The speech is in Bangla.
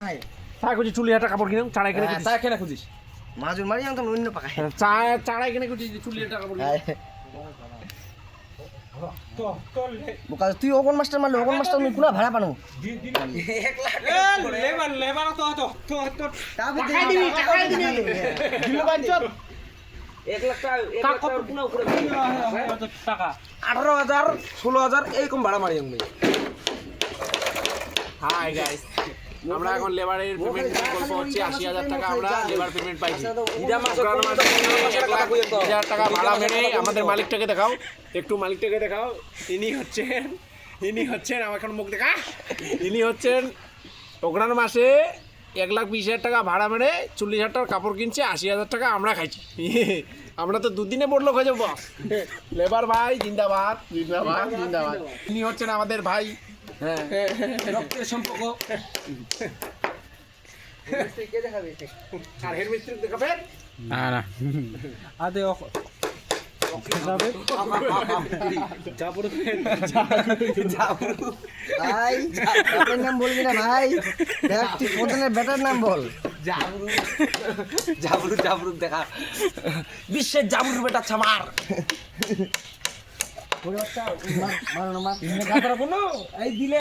চা খুঁজি চুলি হাটা কাপড় কিনে চাড়াই কিনে চা কেনা খুঁজিস মাজুর মারি আমি তো অন্য পাকাই চা চাড়াই কিনে খুঁজি চুলি হাটা কাপড় কিনে বোকা তুই ওপন মাস্টার মারলে ওপন মাস্টার আমি পুরা ভাড়া পানো লেবার তো টাকাই দিবি দিলে বাঞ্চত 1 লাখ টাকা টাকা 18,000 16,000 এইরকম ভাড়া মারি আমি হাই গাইস আমরা এখন লেবারের পেমেন্ট গল্প হচ্ছে 80,000 টাকা আমরা লেবার পেমেন্ট পাইছি ইদা মাসে 1,00,000 টাকা ভাড়া মেরে আমাদের মালিকটাকে দেখাও একটু মালিকটাকে দেখাও ইনি হচ্ছেন আমার এখন মুখ দেখা ইনি হচ্ছেন অগ্রহায়ণ মাসে 1,20,000 টাকা ভাড়া মেরে 40,000 টাকার কাপড় কিনছে 80,000 টাকা আমরা খাইছি আমরা তো দুদিনে বড়লোক হয়ে যাবো লেবার ভাই জিন্দাবাদ জিন্দাবাদ জিন্দাবাদ ইনি হচ্ছেন আমাদের ভাই হ্যাঁ রক্তের সম্পর্ক আর হেড মিস্ত্রি দেখাবেন না আদে ভাই আপনার নাম বলবি না ভাই দেখ তুই প্রধানের বেটার নাম বল জাবরু দেখা বিশ্বের জাবরু বেটা ছামার মার মার মার এই দিলে